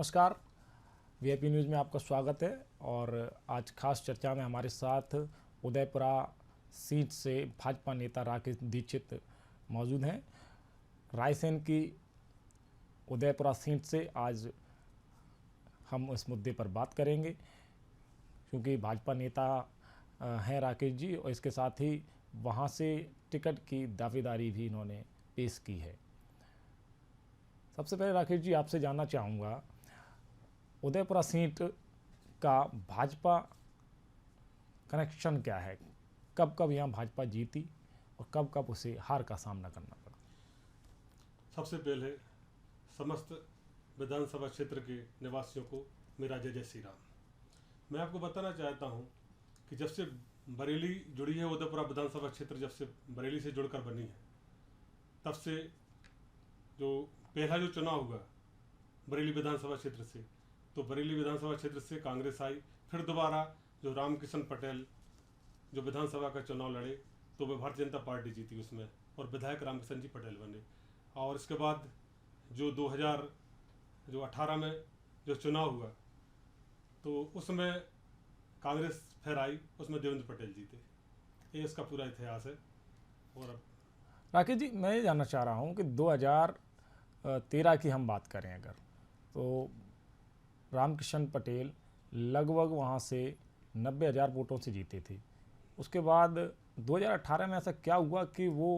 नमस्कार, VIP news में आपका स्वागत है। और आज खास चर्चा में हमारे साथ उदयपुरा सीट से भाजपा नेता राकेश दीक्षित मौजूद हैं। रायसेन की उदयपुरा सीट से आज हम इस मुद्दे पर बात करेंगे, क्योंकि भाजपा नेता हैं राकेश जी, और इसके साथ ही वहाँ से टिकट की दावेदारी भी इन्होंने पेश की है। सबसे पहले राकेश जी आपसे जानना चाहूँगा, उदयपुरा सीट का भाजपा कनेक्शन क्या है? कब कब यहाँ भाजपा जीती और कब कब उसे हार का सामना करना पड़ा? सबसे पहले समस्त विधानसभा क्षेत्र के निवासियों को मेरा जय जय श्री राम। मैं आपको बताना चाहता हूँ कि जब से बरेली जुड़ी है, उदयपुरा विधानसभा क्षेत्र जब से बरेली से जुड़कर बनी है, तब से जो पहला जो चुनाव हुआ बरेली विधानसभा क्षेत्र से, तो बरेली विधानसभा क्षेत्र से कांग्रेस आई। फिर दोबारा जो रामकिशन पटेल जो विधानसभा का चुनाव लड़े, तो वह भारतीय जनता पार्टी जीती उसमें, और विधायक रामकिशन जी पटेल बने। और इसके बाद जो 2018 में जो चुनाव हुआ, तो उसमें कांग्रेस फिर आई, उसमें देवेंद्र पटेल जीते। ये इसका पूरा इतिहास है। और अब राकेश जी, मैं ये जानना चाह रहा हूँ कि 2013 की हम बात करें अगर, तो रामकिशन पटेल लगभग वहाँ से 90,000 वोटों से जीते थे। उसके बाद 2018 में ऐसा क्या हुआ कि वो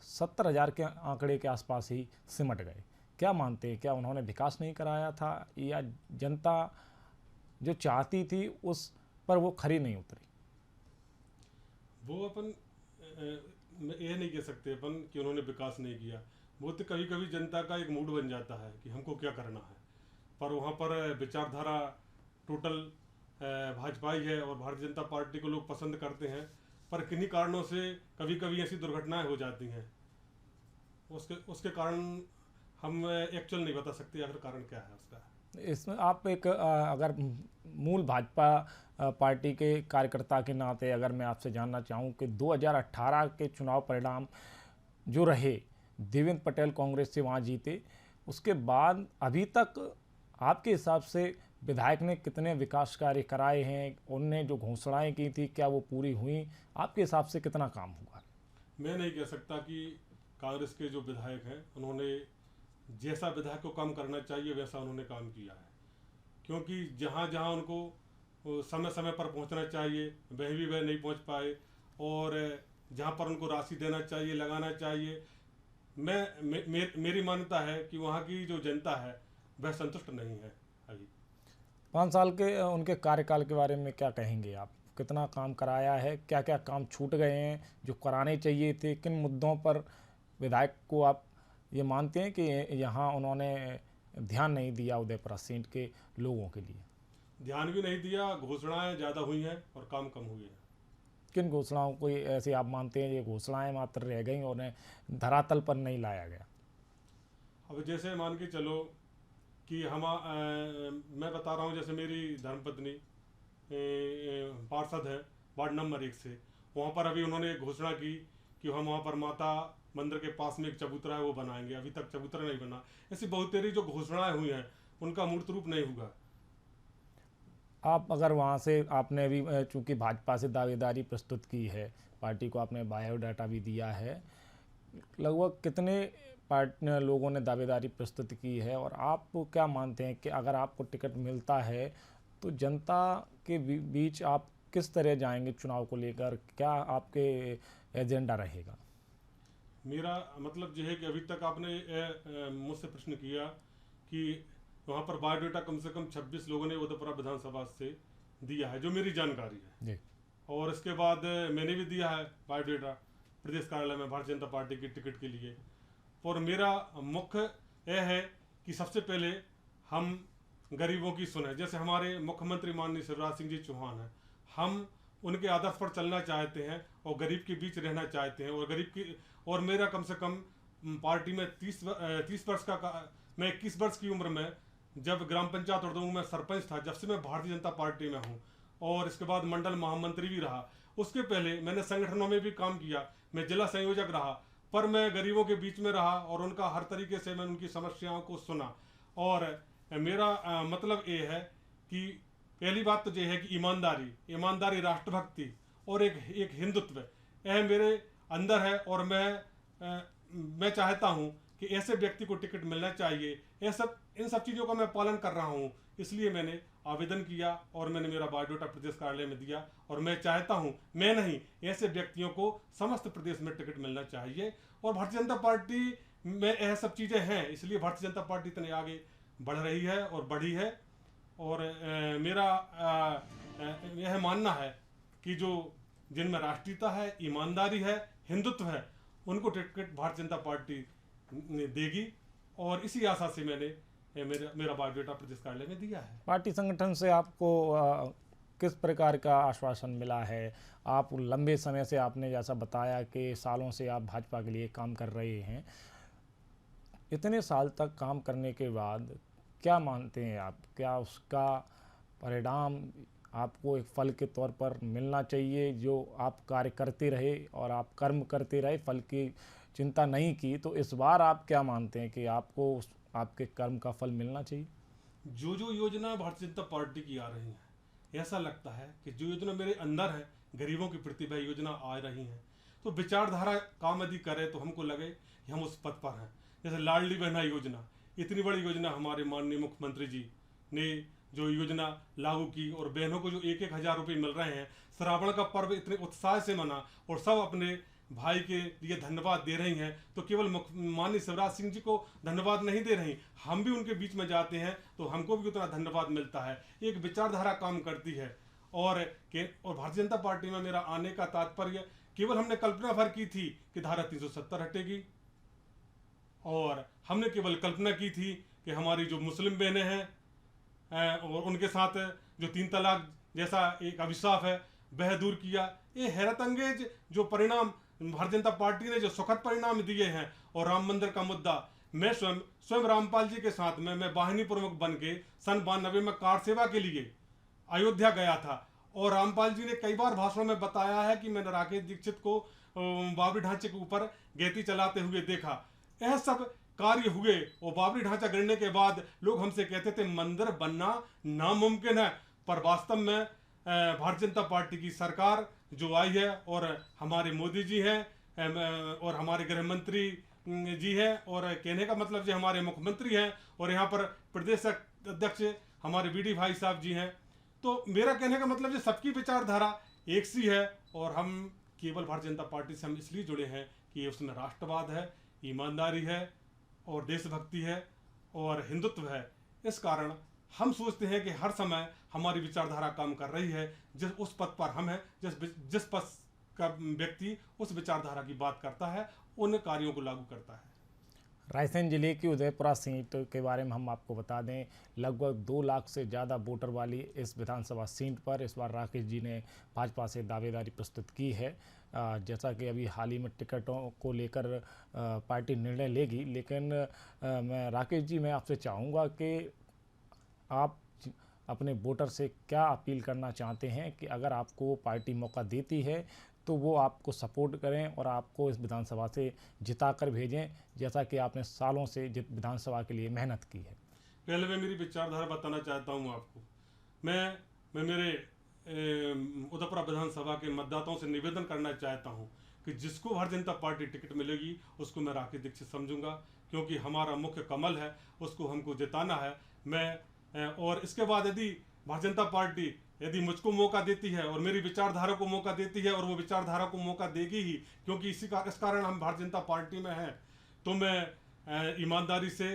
70,000 के आंकड़े के आसपास ही सिमट गए? क्या मानते हैं, क्या उन्होंने विकास नहीं कराया था, या जनता जो चाहती थी उस पर वो खरी नहीं उतरी? वो अपन ये नहीं कह सकते अपन कि उन्होंने विकास नहीं किया। वो तो कभी कभी जनता का एक मूड बन जाता है कि हमको क्या करना है, पर वहाँ पर विचारधारा टोटल भाजपा ही है और भारतीय जनता पार्टी को लोग पसंद करते हैं। पर किन्हीं कारणों से कभी कभी ऐसी दुर्घटनाएं हो जाती हैं, उसके कारण हम एक्चुअल नहीं बता सकते आखिर कारण क्या है उसका। इसमें आप एक अगर मूल भाजपा पार्टी के कार्यकर्ता के नाते अगर मैं आपसे जानना चाहूँ कि 2018 के चुनाव परिणाम जो रहे, देवेंद्र पटेल कांग्रेस से वहाँ जीते, उसके बाद अभी तक आपके हिसाब से विधायक ने कितने विकास कार्य कराए हैं? उनने जो घोषणाएं की थी क्या वो पूरी हुई? आपके हिसाब से कितना काम हुआ? मैं नहीं कह सकता कि कांग्रेस के जो विधायक हैं उन्होंने जैसा विधायक को काम करना चाहिए वैसा उन्होंने काम किया है, क्योंकि जहाँ जहाँ उनको समय समय पर पहुँचना चाहिए वह नहीं पहुँच पाए, और जहाँ पर उनको राशि देना चाहिए, लगाना चाहिए, मेरी मान्यता है कि वहाँ की जो जनता है वह संतुष्ट नहीं है अभी। 5 साल के उनके कार्यकाल के बारे में क्या कहेंगे आप? कितना काम कराया है, क्या क्या काम छूट गए हैं जो कराने चाहिए थे? किन मुद्दों पर विधायक को आप ये मानते हैं कि यहाँ उन्होंने ध्यान नहीं दिया उदयपुरा सीट के लोगों के लिए? ध्यान भी नहीं दिया, घोषणाएं ज़्यादा हुई हैं और काम कम हुए हैं। किन घोषणाओं को ऐसे आप मानते हैं ये घोषणाएं मात्र रह गई और उन्हें धरातल पर नहीं लाया गया? अब जैसे मान के चलो कि मैं बता रहा हूँ, जैसे मेरी धर्मपत्नी पार्षद है वार्ड नंबर 1 से, वहाँ पर अभी उन्होंने एक घोषणा की कि हम वहाँ पर माता मंदिर के पास में एक चबूतरा है वो बनाएंगे। अभी तक चबूतरा नहीं बना। ऐसी बहुत तेरी जो घोषणाएं हुई हैं उनका मूर्त रूप नहीं हुआ। आप अगर वहाँ से, आपने भी चूँकि भाजपा से दावेदारी प्रस्तुत की है, पार्टी को आपने बायोडाटा भी दिया है, लगभग कितने लोगों ने दावेदारी प्रस्तुत की है, और आप क्या मानते हैं कि अगर आपको टिकट मिलता है तो जनता के बीच आप किस तरह जाएंगे चुनाव को लेकर? क्या आपके एजेंडा रहेगा? मेरा मतलब यह है कि अभी तक आपने मुझसे प्रश्न किया कि वहाँ पर बायोडाटा कम से कम 26 लोगों ने उदयपुरा विधानसभा से दिया है, जो मेरी जानकारी है जी। और इसके बाद मैंने भी दिया है बायोडाटा प्रदेश कार्यालय में भारतीय जनता पार्टी की टिकट के लिए। और मेरा मुख्य यह है कि सबसे पहले हम गरीबों की सुने। जैसे हमारे मुख्यमंत्री माननीय शिवराज सिंह जी चौहान हैं, हम उनके आदर्श पर चलना चाहते हैं और गरीब के बीच रहना चाहते हैं। और मेरा कम से कम पार्टी में 30 वर्ष का मैं 21 वर्ष की उम्र में जब ग्राम पंचायत उर्दू में सरपंच था, जब से मैं भारतीय जनता पार्टी में हूँ, और इसके बाद मंडल महामंत्री भी रहा। उसके पहले मैंने संगठनों में भी काम किया, मैं जिला संयोजक रहा, पर मैं गरीबों के बीच में रहा और उनका हर तरीके से मैं उनकी समस्याओं को सुना। और मेरा मतलब ये है कि पहली बात तो ये है कि ईमानदारी, राष्ट्रभक्ति और एक हिंदुत्व, यह मेरे अंदर है। और मैं चाहता हूँ कि ऐसे व्यक्ति को टिकट मिलना चाहिए। इन सब चीज़ों का मैं पालन कर रहा हूँ, इसलिए मैंने आवेदन किया और मैंने मेरा बायोडाटा प्रदेश कार्यालय में दिया। और मैं चाहता हूँ, मैं नहीं, ऐसे व्यक्तियों को समस्त प्रदेश में टिकट मिलना चाहिए। और भारतीय जनता पार्टी में यह सब चीज़ें हैं, इसलिए भारतीय जनता पार्टी इतने आगे बढ़ रही है और बढ़ी है। और मेरा यह मानना है कि जिनमें राष्ट्रीयता है, ईमानदारी है, हिंदुत्व है, उनको टिकट भारतीय जनता पार्टी देगी। और इसी आशा से मैंने मेरा बायोडाटा प्रदेश कार्यालय में दिया है। पार्टी संगठन से आपको किस प्रकार का आश्वासन मिला है? आप लंबे समय से, आपने जैसा बताया कि सालों से आप भाजपा के लिए काम कर रहे हैं, इतने साल तक काम करने के बाद क्या मानते हैं आप? क्या उसका परिणाम आपको एक फल के तौर पर मिलना चाहिए? जो आप कार्य करते रहे और आप कर्म करते रहे, फल की चिंता नहीं की, तो इस बार आप क्या मानते हैं कि आपको आपके कर्म का फल मिलना चाहिए? जो योजना भारतीय जनता पार्टी की आ रही है, ऐसा लगता है कि जो योजना मेरे अंदर है, गरीबों की प्रतिभा योजना आ रही है, तो विचारधारा काम यदि करे तो हमको लगे कि हम उस पथ पर हैं। जैसे लाडली बहना योजना, इतनी बड़ी योजना हमारे माननीय मुख्यमंत्री जी ने जो योजना लागू की, और बहनों को जो 1,000 रुपये मिल रहे हैं, श्रावण का पर्व इतने उत्साह से मना और सब अपने भाई के लिए धन्यवाद दे रही हैं। तो केवल माननीय शिवराज सिंह जी को धन्यवाद नहीं दे रही, हम भी उनके बीच में जाते हैं तो हमको भी उतना धन्यवाद मिलता है। एक विचारधारा काम करती है। और भारतीय जनता पार्टी में मेरा आने का तात्पर्य, केवल हमने कल्पना भर की थी कि धारा 370 हटेगी, और हमने केवल कल्पना की थी कि हमारी जो मुस्लिम बहनें हैं और उनके साथ जो 3 तलाक जैसा एक अभिशाप है, वह दूर किया। ये हैरत अंगेज जो परिणाम भारतीय जनता पार्टी ने जो सुखद परिणाम दिए हैं। और राम मंदिर का मुद्दा, मैं स्वयं रामपाल जी के साथ में मैं वाहिनी प्रमुख बन के सन 92 में कार सेवा के लिए अयोध्या गया था। और रामपाल जी ने कई बार भाषणों में बताया है कि मैंने राकेश दीक्षित को बाबरी ढांचे के ऊपर गैती चलाते हुए देखा। यह सब कार्य हुए और बाबरी ढांचा गिरने के बाद लोग हमसे कहते थे मंदिर बनना नामुमकिन है। पर वास्तव में भारतीय जनता पार्टी की सरकार जो आई है, और हमारे मोदी जी हैं और हमारे गृह मंत्री जी हैं, और कहने का मतलब जो हमारे मुख्यमंत्री हैं, और यहाँ पर प्रदेश अध्यक्ष हमारे बीडी भाई साहब जी हैं। तो मेरा कहने का मतलब ये सबकी विचारधारा एक सी है। और हम केवल भारतीय जनता पार्टी से हम इसलिए जुड़े हैं कि उसमें राष्ट्रवाद है, ईमानदारी है, और देशभक्ति है, और हिंदुत्व है। इस कारण हम सोचते हैं कि हर समय हमारी विचारधारा काम कर रही है। जिस उस पथ पर हम हैं, जिस पथ का व्यक्ति उस विचारधारा की बात करता है, उन कार्यों को लागू करता है। रायसेन जिले की उदयपुरा सीट के बारे में हम आपको बता दें, लगभग 2 लाख से ज़्यादा वोटर वाली इस विधानसभा सीट पर इस बार राकेश जी ने भाजपा से दावेदारी प्रस्तुत की है। जैसा कि अभी हाल ही में टिकटों को लेकर पार्टी निर्णय लेगी, लेकिन मैं राकेश जी, मैं आपसे चाहूँगा कि आप अपने वोटर से क्या अपील करना चाहते हैं कि अगर आपको पार्टी मौका देती है तो वो आपको सपोर्ट करें और आपको इस विधानसभा से जिता कर भेजें, जैसा कि आपने सालों से विधानसभा के लिए मेहनत की है। पहले मैं मेरी विचारधारा बताना चाहता हूँ आपको। मैं मेरे उदयपुरा विधानसभा के मतदाताओं से निवेदन करना चाहता हूँ कि जिसको भारतीय जनता पार्टी टिकट मिलेगी उसको मैं राकेश दीक्षित समझूंगा, क्योंकि हमारा मुख्य कमल है, उसको हमको जिताना है। और इसके बाद यदि भारतीय जनता पार्टी यदि मुझको मौका देती है और मेरी विचारधारा को मौका देती है, और वो विचारधारा को मौका देगी ही, क्योंकि इस कारण हम भारतीय जनता पार्टी में हैं, तो मैं ईमानदारी से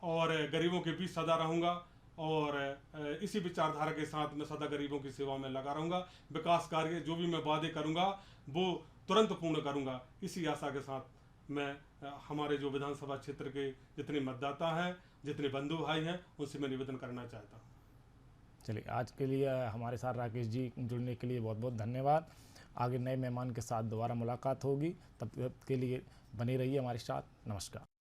और गरीबों के बीच सदा रहूँगा, और इसी विचारधारा के साथ मैं सदा गरीबों की सेवा में लगा रहूँगा। विकास कार्य जो भी मैं वादे करूँगा वो तुरंत पूर्ण करूँगा। इसी आशा के साथ मैं हमारे जो विधानसभा क्षेत्र के जितने मतदाता हैं, जितने बंधु भाई हैं, उनसे मैं निवेदन करना चाहता हूँ। चलिए, आज के लिए हमारे साथ राकेश जी जुड़ने के लिए बहुत बहुत धन्यवाद। आगे नए मेहमान के साथ दोबारा मुलाकात होगी, तब के लिए बने रहिए हमारे साथ। नमस्कार।